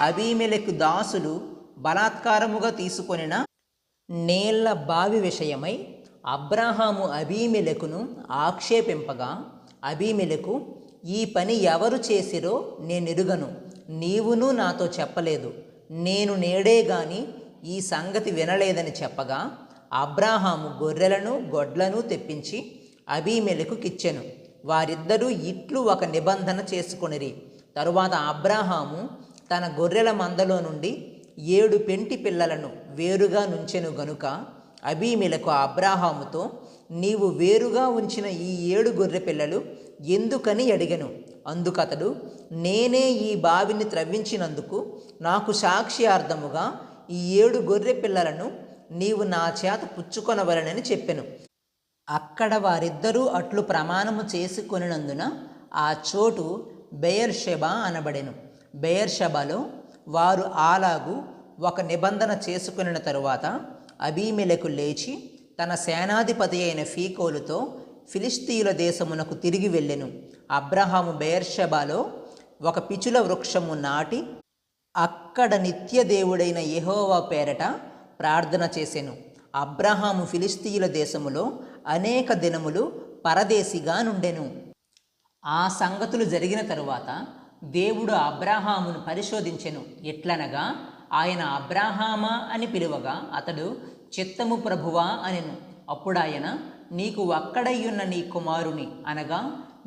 అబీమెలెకు దాసులు బలాత్కారముగా తీసుకొనిన నీళ్ల బావి విషయమై అబ్రాహాము అబీమెలెకును ఆక్షేపింపగా, అబీమెలెకు, ఈ పని ఎవరు చేసిరో నేనెరుగను, నీవును నాతో చెప్పలేదు, నేను నేడే గాని ఈ సంగతి వినలేదని చెప్పగా, అబ్రాహాము గొర్రెలను గొడ్లను తెప్పించి అబీమెలెకుకిచ్చెను. వారిద్దరూ ఇట్లు ఒక నిబంధన చేసుకొనిరి. తరువాత అబ్రాహాము తన గొర్రెల మందలో నుండి 7 పెంటి పిల్లలను వేరుగా నుంచెను గనుక అబీమెలెకు అబ్రాహాముతో, నీవు వేరుగా ఉంచిన ఈ 7 గొర్రె పిల్లలు ఎందుకని అడిగెను. అందుకతడు, నేనే ఈ బావిని త్రవ్వించినందుకు నాకు సాక్ష్యార్థముగా ఈ 7 గొర్రె పిల్లలను నీవు నా చేత పుచ్చుకొనవలెనని చెప్పెను. అక్కడ వారిద్దరూ అట్లు ప్రమాణము చేసుకొనినందున ఆ చోటు బెయేర్షెబా అనబడెను. బెయేర్షెబాలో వారు అలాగు ఒక నిబంధన చేసుకొనిన తరువాత అబీమెలెకు లేచి తన సేనాధిపతి అయిన ఫీకోలుతో ఫిలిష్తీయుల దేశమునకు తిరిగి వెళ్ళెను. అబ్రాహాము బెయేర్షెబాలో ఒక పిచుల వృక్షము నాటి అక్కడ నిత్య దేవుడైన యెహోవా పేరట ప్రార్థన చేసెను. అబ్రాహాము ఫిలిష్తీయుల దేశములో అనేక దినములు పరదేశిగా నుండెను. ఆ సంగతులు జరిగిన తరువాత దేవుడు అబ్రాహామును పరిశోధించెను. ఎట్లనగా, ఆయన అబ్రాహామా అని పిలువగా అతడు చిత్తము ప్రభువా అనెను. అప్పుడాయన, నీకు ఒక్కడయ్యున్న నీ కుమారుని అనగా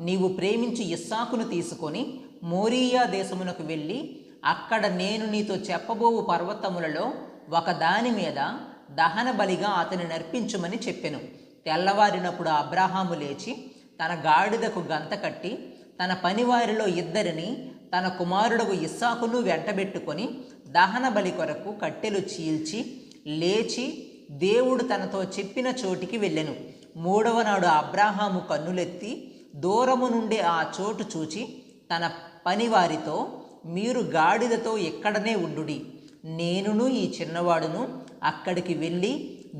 నీవు ప్రేమించి ఇస్సాకును తీసుకొని మోరియా దేశమునకు వెళ్ళి అక్కడ నేను నీతో చెప్పబోవు పర్వతములలో ఒకదాని మీద దహన బలిగా అతని నర్పించుమని చెప్పెను. తెల్లవారినప్పుడు అబ్రాహాము లేచి తన గాడిదకు గంత కట్టి తన పనివారిలో 2 తన కుమారుడు ఇస్సాకును వెంటబెట్టుకొని దహన బలి కొరకు కట్టెలు చీల్చి లేచి దేవుడు తనతో చెప్పిన చోటికి వెళ్ళెను. 3వ నాడు అబ్రాహాము కన్నులెత్తి దూరము నుండి ఆ చోటు చూచి తన పనివారితో, మీరు గాడిదతో ఇక్కడనే ఉండుడి, నేనును ఈ చిన్నవాడును అక్కడికి వెళ్ళి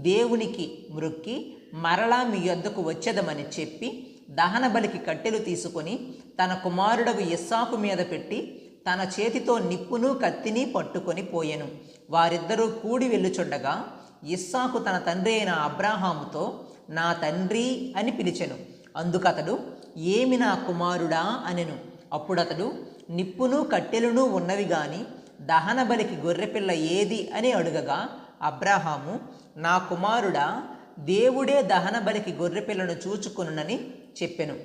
దేవునికి మ్రొక్కి మరలా మీ యొద్దకు వచ్చేదమని చెప్పి దహన బలికి కట్టెలు తీసుకొని తన కుమారుడగు ఇస్సాకు మీద పెట్టి తన చేతితో నిప్పును కత్తిని పట్టుకొని పోయెను. వారిద్దరూ కూడి వెళ్ళుచుండగా ఇస్సాకు తన తండ్రి అయిన అబ్రాహాముతో, నా తండ్రి అని పిలిచెను. అందుకతడు, ఏమి నా కుమారుడా అనెను. అప్పుడతడు, నిప్పును కట్టెలును ఉన్నవి గాని దహన బలికి గొర్రెపిల్ల ఏది అని అడుగగా, అబ్రాహాము, నా కుమారుడా, దేవుడే దహన బలికి గొర్రెపిల్లను చూచుకొనునని చెప్పెను.